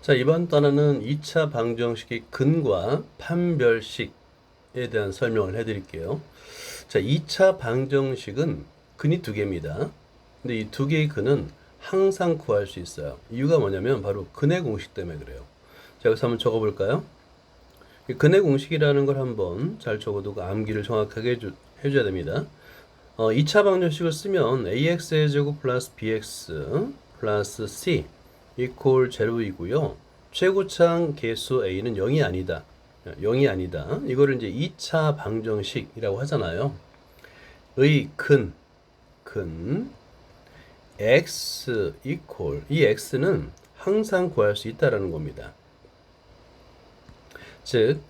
자, 이번 단어는 2차 방정식의 근과 판별식에 대한 설명을 해드릴게요. 자, 2차 방정식은 근이 두 개입니다. 근데 이 두 개의 근은 항상 구할 수 있어요. 이유가 뭐냐면 바로 근의 공식 때문에 그래요. 자, 여기서 한번 적어볼까요? 이 근의 공식이라는 걸 한번 잘 적어두고 암기를 정확하게 해줘야 됩니다. 2차 방정식을 쓰면 ax의 제곱 플러스 bx 플러스 c 이퀄 제로이고요. 최고차항 개수 a는 0이 아니다. 0이 아니다. 이거를 이제 2차 방정식이라고 하잖아요. 의 근 x 이퀄 이 x는 항상 구할 수 있다라는 겁니다. 즉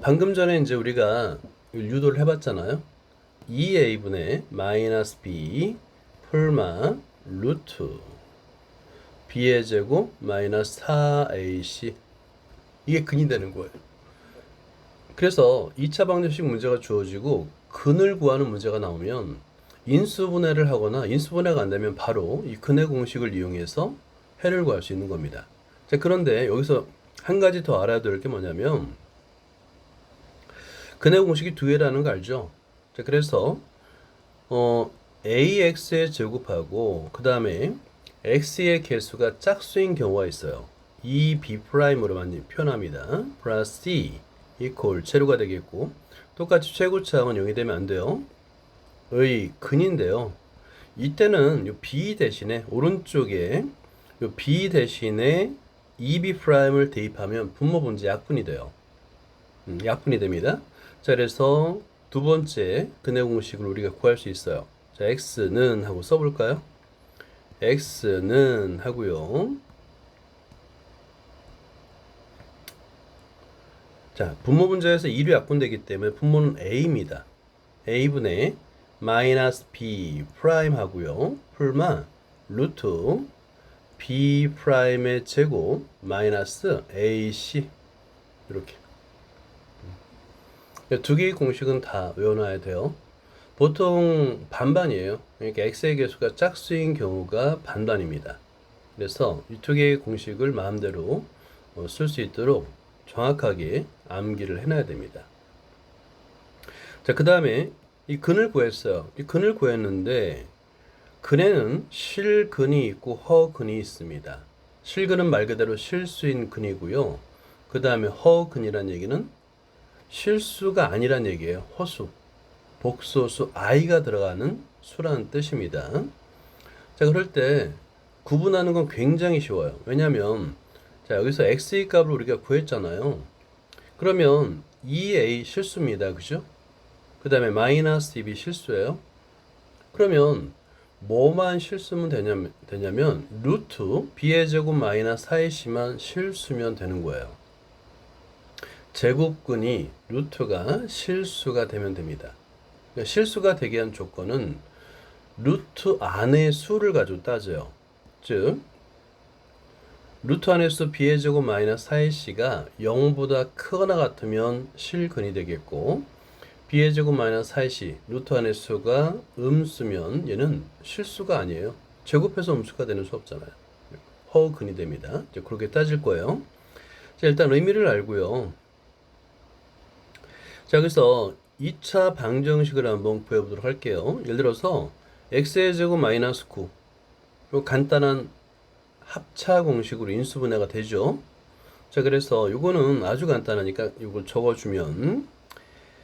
방금 전에 이제 우리가 유도를 해봤잖아요. 2a분의 마이너스 b 풀마 루트 b의 제곱 마이너스 4ac 이게 근이 되는 거예요. 그래서 2차 방정식 문제가 주어지고 근을 구하는 문제가 나오면 인수분해를 하거나 인수분해가 안 되면 바로 이 근의 공식을 이용해서 해를 구할 수 있는 겁니다. 자, 그런데 여기서 한 가지 더 알아야 될 게 뭐냐면 근의 공식이 두 개라는 거 알죠? 자, 그래서 ax의 제곱하고 그 다음에 x의 개수가 짝수인 경우가 있어요. 2b'으로만 표현합니다. 플러스 c 이퀄 제로가 되겠고 똑같이 최고차항은 0이 되면 안 돼요. 의 근인데요. 이때는 요 b 대신에 오른쪽에 요 b 대신에 2b'을 대입하면 분모 분자 약분이 돼요. 약분이 됩니다. 자, 그래서 두 번째 근의 공식을 우리가 구할 수 있어요. 자, x는 하고 써볼까요? x는 하고요. 자, 분모 분자에서 2로 약분되기 때문에 분모는 a입니다. a분의 마이너스 b 프라임 하고요. 풀마 루트 b 프라임의 제곱 마이너스 ac 이렇게 두 개의 공식은 다 외워놔야 돼요. 보통 반반이에요. 그러니까 x의 개수가 짝수인 경우가 반반입니다. 그래서 이 두 개의 공식을 마음대로 쓸 수 있도록 정확하게 암기를 해놔야 됩니다. 자, 그 다음에 이 근을 구했어요. 이 근을 구했는데 근에는 실근이 있고 허근이 있습니다. 실근은 말 그대로 실수인 근이고요. 그 다음에 허근이란 얘기는 실수가 아니란 얘기예요. 허수, 복소수, i가 들어가는 수라는 뜻입니다. 자, 그럴 때 구분하는 건 굉장히 쉬워요. 왜냐하면 자, 여기서 x의 값을 우리가 구했잖아요. 그러면 2a 실수입니다. 그죠? 그 다음에 마이너스 2b 실수예요. 그러면 뭐만 실수면 되냐면 루트 b의 제곱 마이너스 4ac만 실수면 되는 거예요. 제곱근이 루트가 실수가 되면 됩니다. 그러니까 실수가 되게 한 조건은 루트 안의 수를 가지고 따져요. 즉 루트 안의 수 b의 제곱 마이너스 4ac가 0보다 크거나 같으면 실근이 되겠고 b의 제곱 마이너스 4ac 루트 안의 수가 음수면 얘는 실수가 아니에요. 제곱해서 음수가 되는 수 없잖아요. 허근이 됩니다. 이제 그렇게 따질 거예요. 자, 일단 의미를 알고요. 자, 그래서 2차 방정식을 한번 구해보도록 할게요. 예를 들어서 x의 제곱 마이너스 9 요 간단한 합차 공식으로 인수분해가 되죠. 자, 그래서 요거는 아주 간단하니까 요걸 적어주면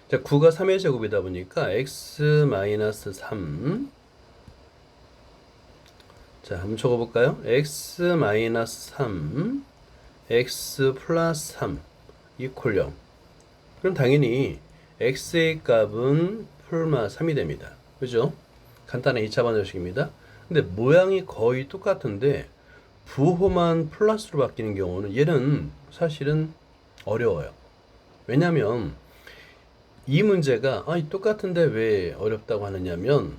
자, 9가 3의 제곱이다 보니까 x 마이너스 3 자, 한번 적어볼까요? x 마이너스 3 x 플러스 3 이퀄 0 그럼 당연히 x의 값은 풀마 3이 됩니다. 그죠? 간단한 2차 방정식입니다. 근데 모양이 거의 똑같은데 부호만 플러스로 바뀌는 경우는 얘는 사실은 어려워요. 왜냐하면 이 문제가 똑같은데 왜 어렵다고 하느냐면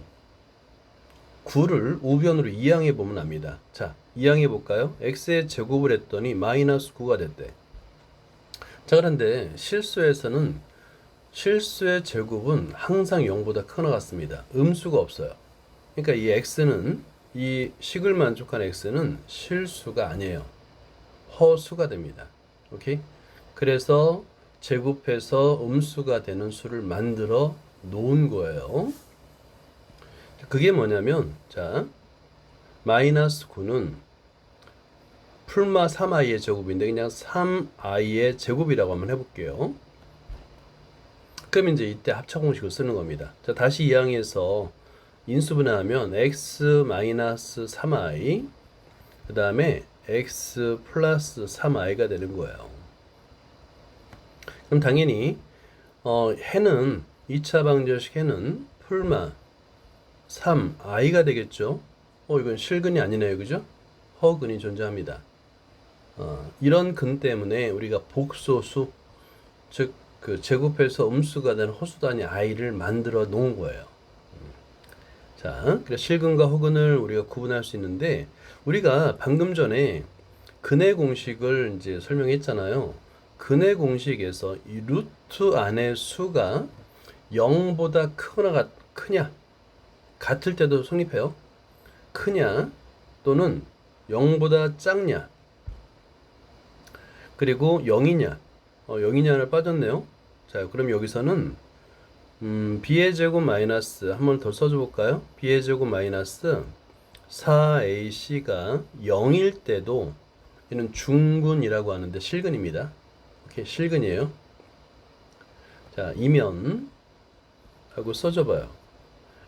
9를 우변으로 이항해 보면 압니다. 자, 이항해 볼까요? x의 제곱을 했더니 마이너스 9가 됐대. 자, 그런데 실수에서는 실수의 제곱은 항상 0보다 크거나 같습니다. 음수가 없어요. 그러니까 이 x는 이 식을 만족한 x는 실수가 아니에요. 허수가 됩니다. 오케이? 그래서 제곱해서 음수가 되는 수를 만들어 놓은 거예요. 그게 뭐냐면, 자, 마이너스 9는 풀마 3i의 제곱인데 그냥 3i의 제곱이라고 한번 해볼게요. 그럼 이제 이때 합차 공식을 쓰는 겁니다. 자, 다시 이항에서 인수분해하면 x 마이너스 3i 그 다음에 x 플러스 3i가 되는 거예요. 그럼 당연히 해는 2차 방정식 해는 풀마 3i가 되겠죠. 이건 실근이 아니네요, 그죠? 허근이 존재합니다. 이런 근 때문에 우리가 복소수, 즉 그 제곱해서 음수가 되는 허수단위 i를 만들어 놓은 거예요. 자, 그래서 실근과 허근을 우리가 구분할 수 있는데 우리가 방금 전에 근의 공식을 이제 설명했잖아요. 근의 공식에서 이 루트 안의 수가 0보다 크냐 같을 때도 성립해요. 크냐 또는 0보다 작냐 그리고 0이냐 0이냐를 빠졌네요. 자, 그럼 여기서는 b의 제곱 마이너스 한 번 더 써줘 볼까요? b의 제곱 마이너스 4ac가 0일 때도 얘는 중근이라고 하는데 실근입니다. 오케이, 실근이에요. 자, 이면 하고 써줘봐요.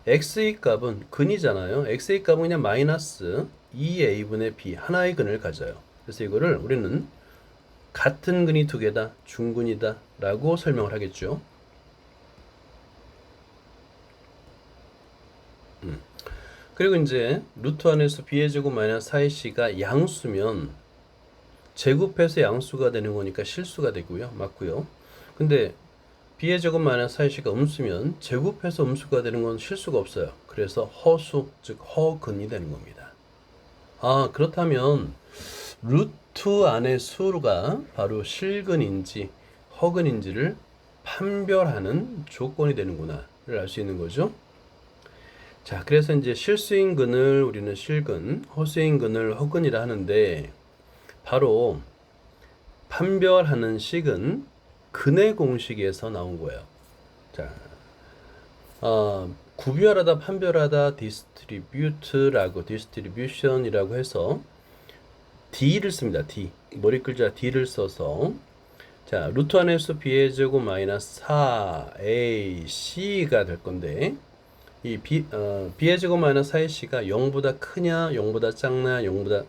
x의 값은 근이잖아요. x의 값은 그냥 마이너스 2a분의 b 하나의 근을 가져요. 그래서 이거를 우리는 같은 근이 두 개다, 중근이다 라고 설명을 하겠죠. 그리고 이제 루트 안에서 b의 제곱 마이너스 4ac가 양수면 제곱해서 양수가 되는 거니까 실수가 되고요. 맞고요. 근데 b의 제곱 마이너스 4ac가 음수면 제곱해서 음수가 되는 건 실수가 없어요. 그래서 허수, 즉 허근이 되는 겁니다. 그렇다면 루트 안의 수가 바로 실근인지 허근인지를 판별하는 조건이 되는구나를 알 수 있는 거죠. 자, 그래서 이제 실수인 근을 우리는 실근, 허수인 근을 허근이라 하는데 바로 판별하는 식은 근의 공식에서 나온 거예요. 자, 구별하다, 판별하다, 디스트리뷰션이라고 해서 D를 씁니다. D. 머리 글자 D를 써서 자, 루트 안에서 b의 제곱 마이너스 4ac가 될 건데 이 b의 제곱 마이너스 4ac가 0보다 크냐, 0보다 작냐, 0보다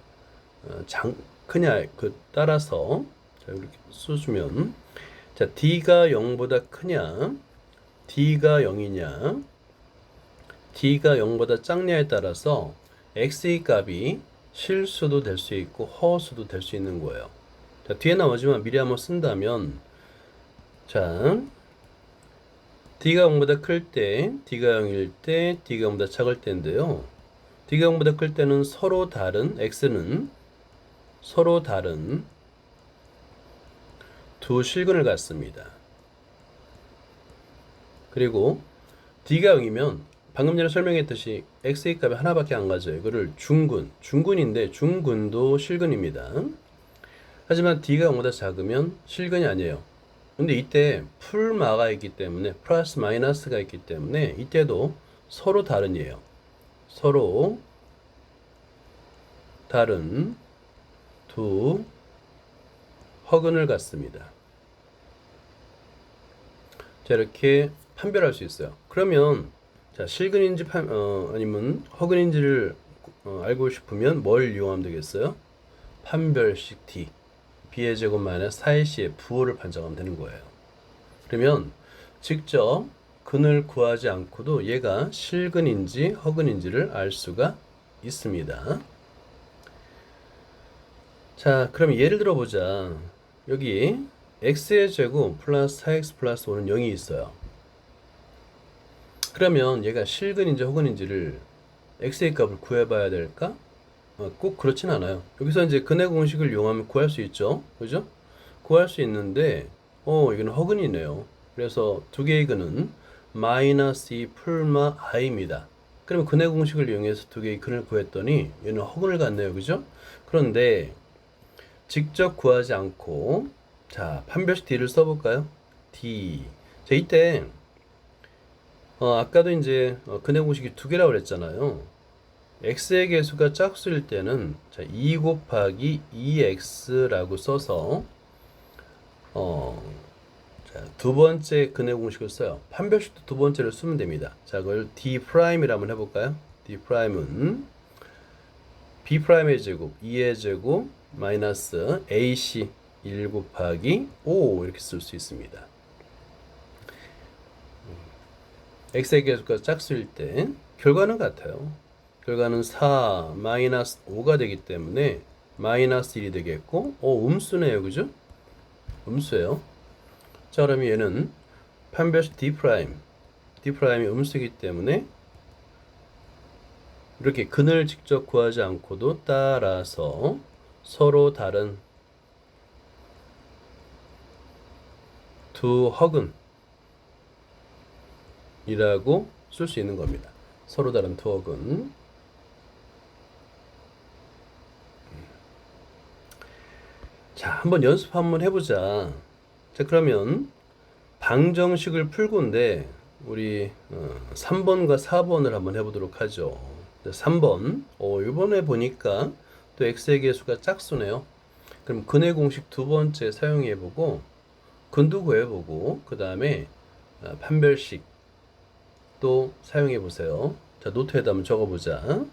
크냐 그 따라서 자, 이렇게 써주면 자, D가 0보다 크냐, D가 0이냐, D가 0보다 작냐에 따라서 x의 값이 실수도 될 수 있고 허수도 될 수 있는 거예요. 자, 뒤에 나오지만 미리 한번 쓴다면 자, D가 0보다 클 때, D가 0일 때, D가 0보다 작을 때인데요. D가 0보다 클 때는 서로 다른 X는 서로 다른 두 실근을 갖습니다. 그리고 D가 0이면 방금 전에 설명했듯이 X의 값이 하나밖에 안 가져요. 이거를 중근인데 중근도 실근입니다. 하지만 D가 0보다 작으면 실근이 아니에요. 근데 이때 풀마가 있기 때문에 플러스 마이너스가 있기 때문에 이때도 서로 다른이에요. 서로 다른 두 허근을 갖습니다. 자, 이렇게 판별할 수 있어요. 그러면 자, 실근인지 아니면 허근인지를 알고 싶으면 뭘 이용하면 되겠어요? 판별식 D b의 제곱 마이너스 4ac의 부호를 판정하면 되는 거예요. 그러면 직접 근을 구하지 않고도 얘가 실근인지 허근인지를 알 수가 있습니다. 자, 그럼 예를 들어 보자. 여기 x의 제곱 플러스 4x 플러스 5는 0이 있어요. 그러면 얘가 실근인지 허근인지를 x의 값을 구해봐야 될까? 꼭 그렇진 않아요. 여기서 이제 근의 공식을 이용하면 구할 수 있죠. 그죠? 구할 수 있는데 이거는 허근이네요. 그래서 두 개의 근은 마이너스 2 풀마 i입니다. 그러면 근의 공식을 이용해서 두 개의 근을 구했더니 얘는 허근을 갖네요. 그죠? 그런데 직접 구하지 않고, 자, 판별식 D를 써볼까요? D. 자, 이때, 아까도 이제 근해 공식이 두 개라고 그랬잖아요. x의 개수가 짝수일 때는 자, 2 곱하기 2x라고 써서 자, 두 번째 근해 공식을 써요. 판별식도 두 번째를 쓰면 됩니다. 자, 그걸 D'이라 한번 해볼까요? D'은 B'의 제곱, 2의 제곱, 마이너스 AC 1 곱하기 5 이렇게 쓸 수 있습니다. x의 개수가 짝수일 때 결과는 같아요. 결과는 4 마이너스 5가 되기 때문에 마이너스 1이 되겠고, 음수네요, 그죠? 음수예요. 자, 그럼 얘는 판별식 D'이 음수이기 때문에 이렇게 근을 직접 구하지 않고도 따라서 서로 다른 두 허근이라고 쓸 수 있는 겁니다. 서로 다른 두 허근. 자, 한번 연습 한번 해보자. 자, 그러면 방정식을 풀고인데 우리 3번과 4번을 한번 해보도록 하죠. 3번. 이번에 보니까 또 x의 개수가 짝수네요. 그럼 근의 공식 두 번째 사용해보고 근도 구해보고 그 다음에 판별식 또 사용해보세요. 자, 노트에다 한번 적어보자.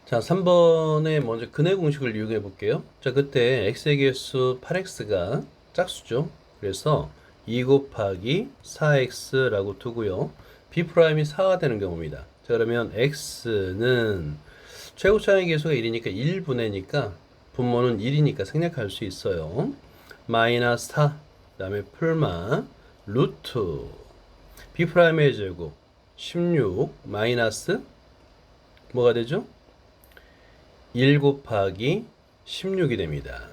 자, 3번에 먼저 근의 공식을 이용해 볼게요. 자, 그때 x의 개수 8x가 짝수죠. 그래서 2 곱하기 4x라고 두고요. b'이 4가 되는 경우입니다. 자, 그러면 x는 최고차의 개수가 1이니까 1분의니까 분모는 1이니까 생략할 수 있어요. 마이너스 4, 그 다음에 풀마 루트 b'의 제곱 16 마이너스 뭐가 되죠? 1 곱하기 16이 됩니다.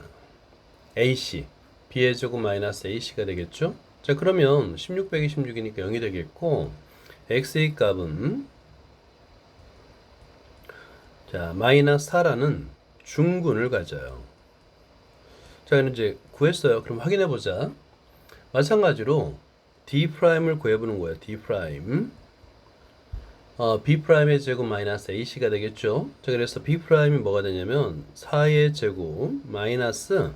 AC, B의 제곱 마이너스 AC가 되겠죠? 자, 그러면 16 빼기 16이니까 0이 되겠고, X의 값은, 자, 마이너스 4라는 중근을 가져요. 자, 이제 구했어요. 그럼 확인해 보자. 마찬가지로 D'을 구해보는 거예요. D'. B'의 제곱 마이너스 AC가 되겠죠. 자, 그래서 B'이 뭐가 되냐면 4의 제곱 마이너스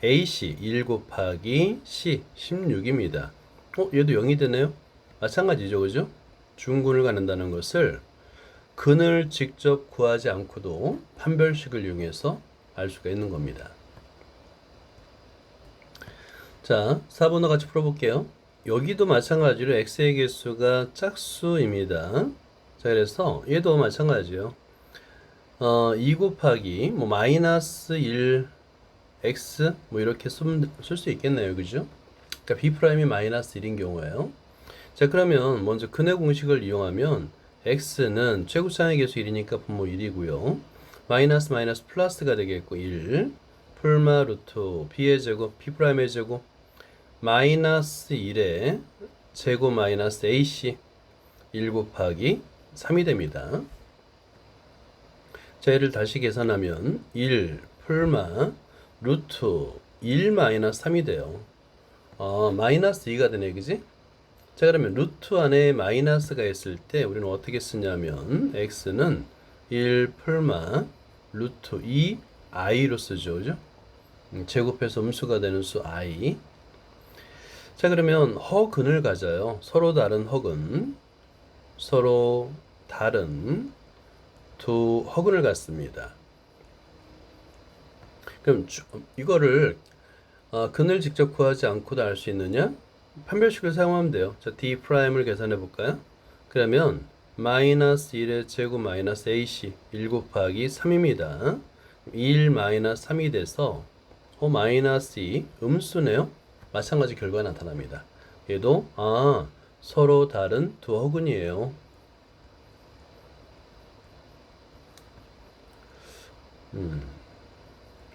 AC 1 곱하기 C 16입니다. 얘도 0이 되네요. 마찬가지죠, 그죠? 중근을 갖는다는 것을 근을 직접 구하지 않고도 판별식을 이용해서 알 수가 있는 겁니다. 자, 4번과 같이 풀어볼게요. 여기도 마찬가지로 x의 개수가 짝수입니다. 자, 그래서 얘도 마찬가지예요. 2 곱하기 마이너스 1 x 이렇게 쓸 수 있겠네요. 그죠? 그러니까 B'이 마이너스 1인 경우에요. 자, 그러면 먼저 근의 공식을 이용하면 x는 최고차의 개수 1이니까 분모 1이고요. 마이너스 플러스가 되겠고 1 풀마 루트 B의 제곱 B'의 제곱 마이너스 1의 제곱 마이너스 AC 1 곱하기 3이 됩니다. 자, 얘를 다시 계산하면 1 풀마 루트 1 마이너스 3이 돼요. 마이너스 2가 되네, 그지? 자, 그러면 루트 안에 마이너스가 있을 때 우리는 어떻게 쓰냐면 x는 1 풀마 루트 2 i로 쓰죠, 그죠? 제곱해서 음수가 되는 수 i. 자, 그러면 허근을 가져요. 서로 다른 허근. 서로 다른 두 허근을 갖습니다. 그럼 이거를 근을 직접 구하지 않고도 알 수 있느냐? 판별식을 사용하면 돼요. 자, D'을 계산해 볼까요? 그러면 마이너스 1의 제곱 마이너스 AC 1 곱하기 3입니다. 1 마이너스 3이 돼서 마이너스 2 음수네요. 마찬가지 결과가 나타납니다. 얘도 서로 다른 두 허근이에요.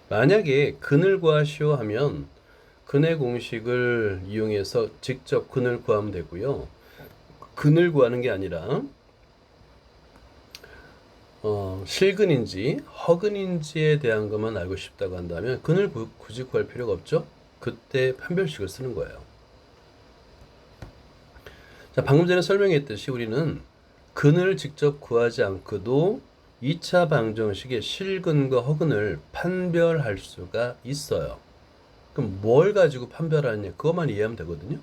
만약에 근을 구하시오 하면 근의 공식을 이용해서 직접 근을 구하면 되고요. 근을 구하는 게 아니라 실근인지 허근인지에 대한 것만 알고 싶다고 한다면 근을 굳이 구할 필요가 없죠. 그때 판별식을 쓰는 거예요. 자, 방금 전에 설명했듯이 우리는 근을 직접 구하지 않고도 2차 방정식의 실근과 허근을 판별할 수가 있어요. 그럼 뭘 가지고 판별하느냐, 그것만 이해하면 되거든요.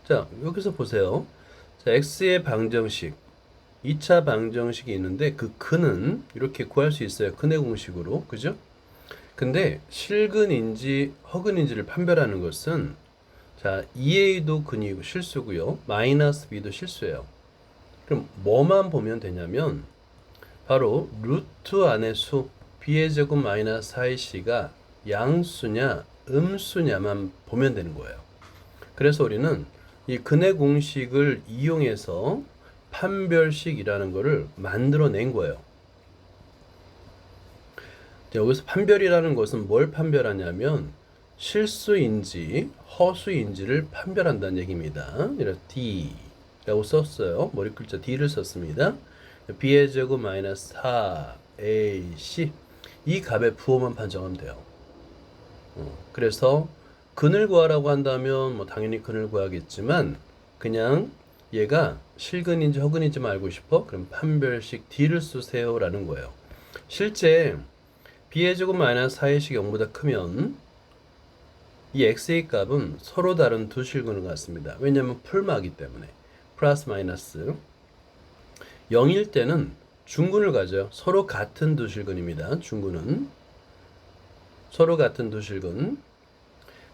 자, 여기서 보세요. 자, x의 방정식, 2차 방정식이 있는데 그 근은 이렇게 구할 수 있어요. 근의 공식으로. 그죠? 근데 실근인지 허근인지를 판별하는 것은, 자, 2a도 근이고 실수고요. 마이너스 b도 실수예요. 그럼 뭐만 보면 되냐면 바로 루트 안의 수 b의 제곱 마이너스 4ac가 양수냐 음수냐만 보면 되는 거예요. 그래서 우리는 이 근의 공식을 이용해서 판별식이라는 것을 만들어낸 거예요. 여기서 판별이라는 것은 뭘 판별하냐면 실수인지 허수인지를 판별한다는 얘기입니다. 이렇게 D라고 썼어요. 머리 글자 D를 썼습니다. B의 제곱 마이너스 4AC 이 값의 부호만 판정하면 돼요. 그래서 근을 구하라고 한다면 뭐 당연히 근을 구하겠지만 그냥 얘가 실근인지 허근인지만 알고 싶어? 그럼 판별식 D를 쓰세요 라는 거예요. 실제 b의 제곱 마이너스 4의식 0보다 크면 이 x의 값은 서로 다른 두 실근을 갖습니다. 왜냐하면 풀마이기 때문에 플러스 마이너스 0일 때는 중근을 가져요. 서로 같은 두 실근입니다. 중근은 서로 같은 두 실근.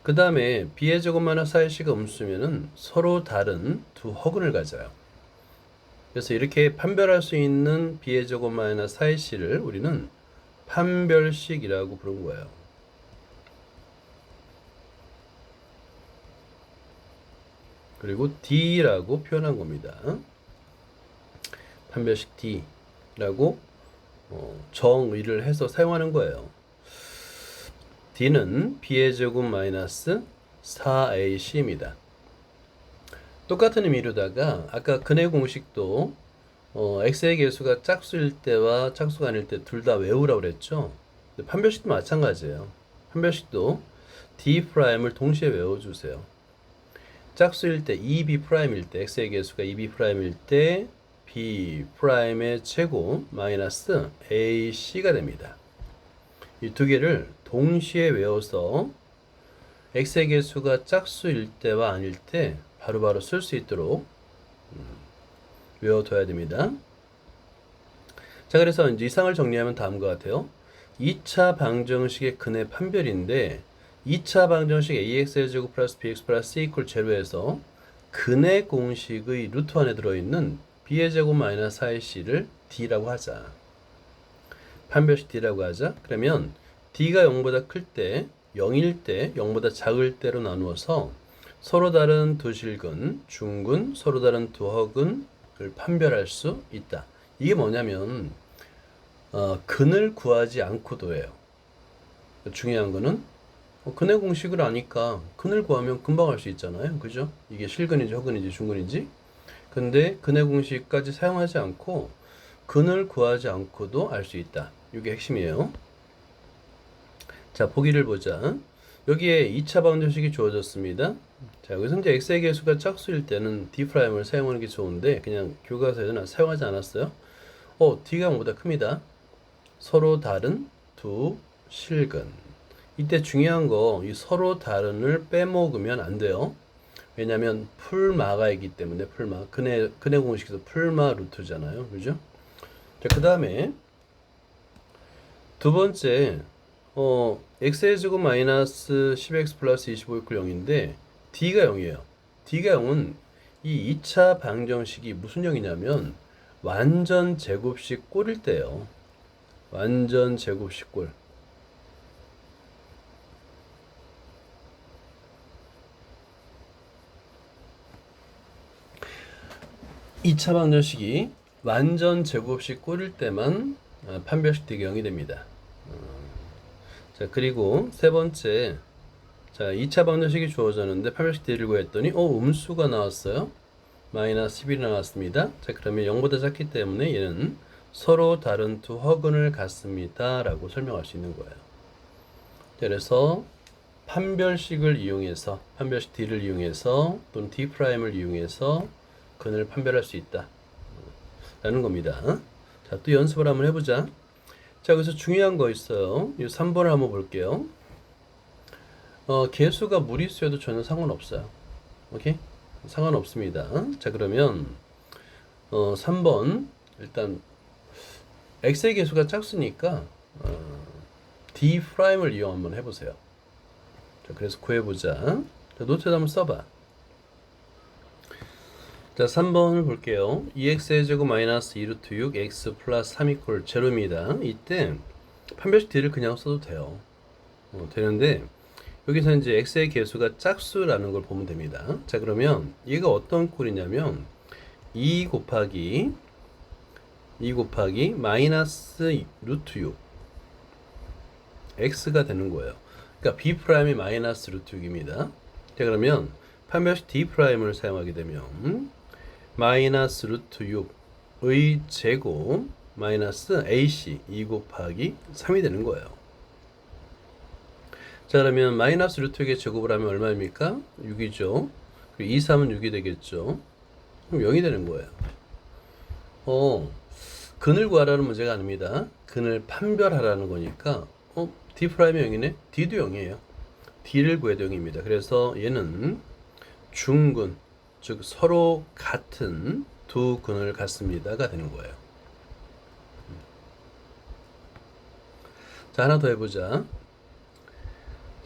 그 다음에 b의 제곱 마이너스 4의식이 음수면은 서로 다른 두 허근을 가져요. 그래서 이렇게 판별할 수 있는 b의 제곱 마이너스 4의식을 우리는 판별식이라고 부른 거예요. 그리고 D라고 표현한 겁니다. 판별식 D라고 정의를 해서 사용하는 거예요. D는 B의 제곱 마이너스 4AC입니다. 똑같은 의미로다가 아까 근의 공식도 x의 개수가 짝수일 때와 짝수가 아닐 때 둘 다 외우라고 그랬죠. 판별식도 마찬가지예요. 판별식도 D'을 동시에 외워주세요. 짝수일 때 2B'일 때 x의 개수가 2B'일 때 B'의 제곱 마이너스 AC가 됩니다. 이 두 개를 동시에 외워서 x의 개수가 짝수일 때와 아닐 때 바로바로 쓸 수 있도록 외워둬야 됩니다. 자, 그래서 이제 이상을 정리하면 다음과 같아요. 2차 방정식의 근의 판별인데 2차 방정식 ax의 제곱 플러스 bx 플러스 c 이퀄 제로에서 근의 공식의 루트 안에 들어있는 b의 제곱 마이너스 4ac를 d라고 하자. 판별식 d라고 하자. 그러면 d가 0보다 클 때, 0일 때, 0보다 작을 때로 나누어서 서로 다른 두 실근, 중근, 서로 다른 두 허근을 판별할 수 있다. 이게 뭐냐면 근을 구하지 않고도 해요. 중요한 거는 근의 공식을 아니까 근을 구하면 금방 할 수 있잖아요. 그죠? 이게 실근인지 허근인지 중근인지. 근데 근의 공식까지 사용하지 않고 근을 구하지 않고도 알 수 있다. 이게 핵심이에요. 자, 보기를 보자. 여기에 2차 방정식이 주어졌습니다. 자, 여기서 이제 x의 개수가 짝수일 때는 D'을 사용하는 게 좋은데 그냥 교과서에는 사용하지 않았어요. D가 0보다 큽니다. 서로 다른 두 실근. 이때 중요한 거 이 서로 다른을 빼먹으면 안 돼요. 왜냐면 풀마가 있기 때문에 풀마. 근의 공식에서 풀마 루트잖아요. 그죠? 자, 그 다음에 두 번째 x의 제곱 마이너스 10x 플러스 25 이퀄 0인데 d가 0이에요. d가 0은 이 2차 방정식이 무슨 0이냐면 완전 제곱식 꼴일 때예요. 완전 제곱식 꼴. 이 차 방정식이 완전 제곱식 꼴일 때만 판별식 D가 0이 됩니다. 자, 그리고 세 번째, 자, 2차 방정식이 주어졌는데 판별식 D를 구했더니 음수가 나왔어요. 마이너스 11이 나왔습니다. 자, 그러면 0보다 작기 때문에 얘는 서로 다른 두 허근을 갖습니다 라고 설명할 수 있는 거예요. 그래서 판별식을 이용해서 판별식 D를 이용해서 또는 D'을 이용해서 근을 판별할 수 있다 라는 겁니다. 자, 또 연습을 한번 해보자. 자, 여기서 중요한 거 있어요. 이 3번을 한번 볼게요. 개수가 무리수여도 전혀 상관없어요. 오케이? 상관없습니다. 자, 그러면 3번 일단 x의 개수가 작으니까 D'을 이용 한번 해보세요. 자, 그래서 구해보자. 자, 노트에다 한번 써봐. 자, 3번을 볼게요. 2x의 제곱 마이너스 2루트 6 x 플러스 3 이퀄 제로입니다. 이때 판별식 D를 그냥 써도 돼요. 되는데 여기서 이제 x의 개수가 짝수라는 걸 보면 됩니다. 자, 그러면 얘가 어떤 꼴이냐면 2 곱하기 마이너스 루트 6 x가 되는 거예요. 그러니까 b'이 마이너스 루트 6입니다. 자, 그러면 판별식 D'을 사용하게 되면 마이너스 루트 6의 제곱 마이너스 AC 2 곱하기 3이 되는 거예요. 자, 그러면 마이너스 루트 6의 제곱을 하면 얼마입니까? 6이죠. 그리고 2, 3은 6이 되겠죠. 그럼 0이 되는 거예요. 근을 구하라는 문제가 아닙니다. 근을 판별하라는 거니까 D'이 0이네? D도 0이에요. D를 구해도 0입니다. 그래서 얘는 중근, 즉 서로 같은 두 근을 갖습니다가 되는 거예요. 자, 하나 더 해보자.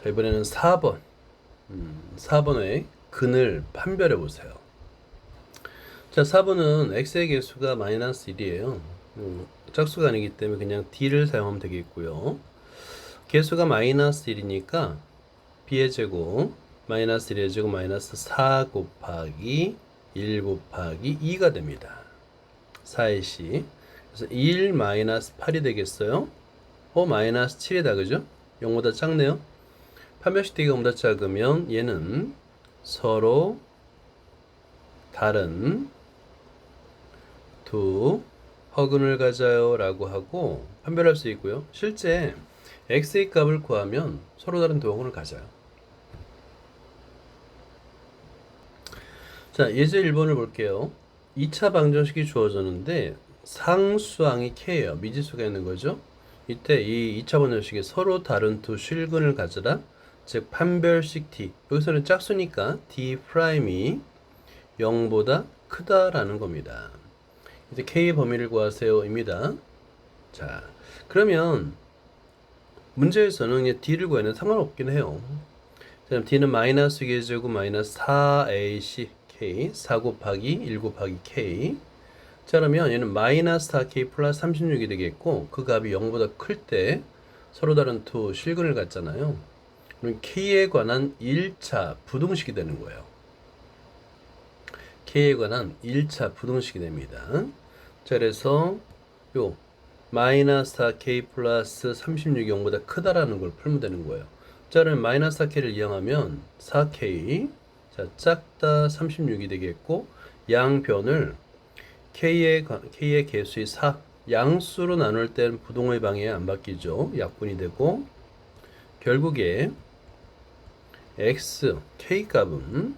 자, 이번에는 4번. 4번의 근을 판별해 보세요. 자, 4번은 x의 개수가 마이너스 1이에요. 짝수가 아니기 때문에 그냥 D를 사용하면 되겠고요. 개수가 마이너스 1이니까 b의 제곱 마이너스 1의 제곱 마이너스 4 곱하기 1 곱하기 2가 됩니다. 4의 시. 그래서 1 마이너스 8이 되겠어요. 마이너스 7이다. 그죠? 0보다 작네요. 판별식 D가 0보다 작으면 얘는 서로 다른 두 허근을 가져요 라고 하고 판별할 수 있고요. 실제 x의 값을 구하면 서로 다른 두 허근을 가져요. 자, 예제 1번을 볼게요. 2차 방정식이 주어졌는데 상수항이 k예요. 미지수가 있는 거죠. 이때 이 2차 방정식에 서로 다른 두 실근을 가져라. 즉 판별식 D. 여기서는 짝수니까 D'이 0보다 크다라는 겁니다. 이제 K의 범위를 구하세요 입니다. 자, 그러면 문제에서는 D를 구하는 상관없긴 해요. 자, D는 마이너스 2의 제곱 마이너스 4AC K 4 곱하기 1 곱하기 K. 자, 그러면 얘는 마이너스 4K 플러스 36이 되겠고 그 값이 0보다 클 때 서로 다른 두 실근을 갖잖아요. 그럼 K에 관한 1차 부등식이 되는 거예요. K에 관한 1차 부등식이 됩니다. 자, 그래서 요 마이너스 4K 플러스 36이 0보다 크다라는 걸 풀면 되는 거예요. 자, 그러면 마이너스 4K를 이용하면 4K 자, 작다 36이 되겠고 양변을 K의 개수의 4 양수로 나눌 땐 부동의 방향이 안 바뀌죠. 약분이 되고 결국에 x k 값은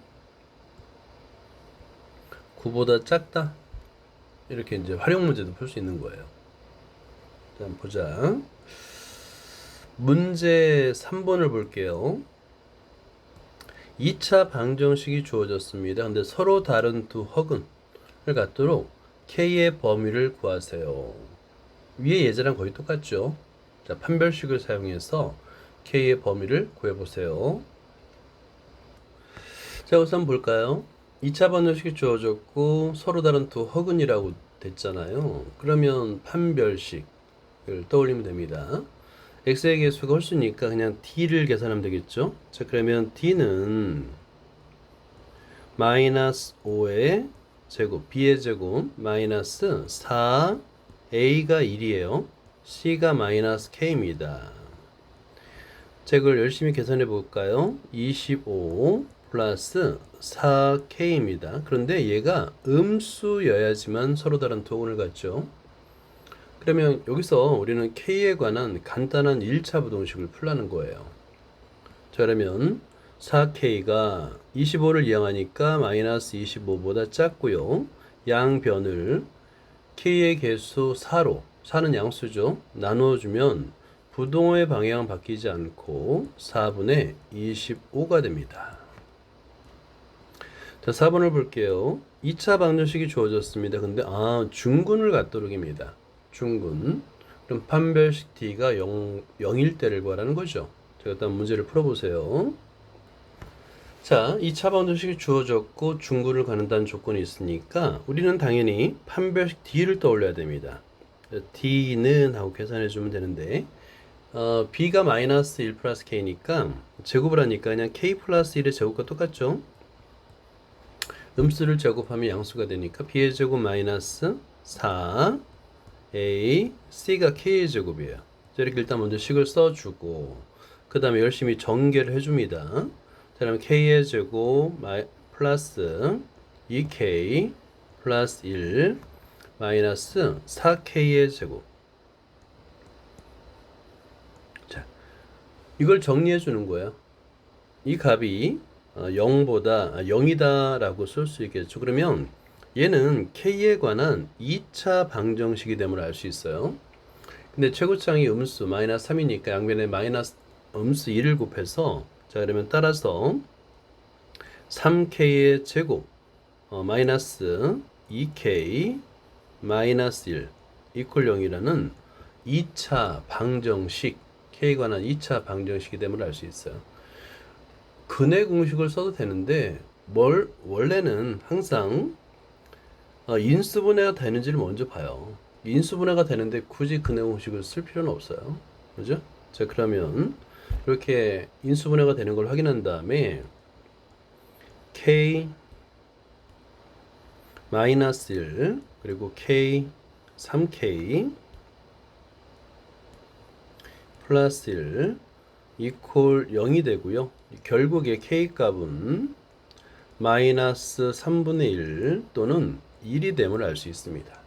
9보다 작다. 이렇게 이제 활용 문제도 풀 수 있는 거예요. 자, 한번 보자. 문제 3번을 볼게요. 2차 방정식이 주어졌습니다. 근데 서로 다른 두 허근을 갖도록 K의 범위를 구하세요. 위에 예제랑 거의 똑같죠. 자, 판별식을 사용해서 K의 범위를 구해보세요. 자, 우선 볼까요? 2차 방정식이 주어졌고 서로 다른 두 허근이라고 됐잖아요. 그러면 판별식을 떠올리면 됩니다. x의 개수가 홀수니까 그냥 d를 계산하면 되겠죠. 자, 그러면 d는 마이너스 5의 제곱 b의 제곱 마이너스 4 a가 1이에요. c가 마이너스 k입니다. 자, 이걸 열심히 계산해 볼까요? 25 플러스 4k입니다. 그런데 얘가 음수여야지만 서로 다른 두 허근을 갖죠. 그러면 여기서 우리는 K에 관한 간단한 1차 부동식을 풀라는 거예요. 자, 그러면 4K가 25를 이항하니까 마이너스 25보다 작고요. 양변을 K의 개수 4로, 4는 양수죠. 나누어주면 부동호의 방향은 바뀌지 않고 4분의 25가 됩니다. 자, 4번을 볼게요. 2차 방정식이 주어졌습니다. 근데 중근을 갖도록입니다. 중근. 그럼 판별식 D가 0일 때를 구하라는 거죠. 자, 일단 문제를 풀어보세요. 자, 2차 방정식이 주어졌고 중근을 가는다는 조건이 있으니까 우리는 당연히 판별식 D를 떠올려야 됩니다. D는 하고 계산해 주면 되는데 B가 마이너스 1 플러스 K니까 제곱을 하니까 그냥 K 플러스 1의 제곱과 똑같죠. 음수를 제곱하면 양수가 되니까 B의 제곱 마이너스 4 A C가 K의 제곱이에요. 자, 이렇게 일단 먼저 식을 써주고 그 다음에 열심히 전개를 해줍니다. 자, 그럼 K의 제곱 플러스 2K 플러스 1 마이너스 4K의 제곱. 자, 이걸 정리해 주는 거예요. 이 값이 0이다 라고 쓸 수 있겠죠. 그러면 얘는 K에 관한 2차 방정식이 됨을 알 수 있어요. 근데 최고창이 음수 마이너스 3이니까 양변에 마이너스 음수 1을 곱해서 자, 그러면 따라서 3K의 제곱 마이너스 2K 마이너스 1 이퀄 0이라는 2차 방정식, K에 관한 2차 방정식이 됨을 알 수 있어요. 근의 공식을 써도 되는데 원래는 항상 인수분해가 되는지를 먼저 봐요. 인수분해가 되는데 굳이 근의 공식을 쓸 필요는 없어요. 그죠? 자, 그러면 이렇게 인수분해가 되는 걸 확인한 다음에 K 마이너스 1 그리고 K 3K 플러스 1 이퀄 0이 되고요. 결국에 K 값은 마이너스 3분의 1 또는 1이 됨을 알 수 있습니다.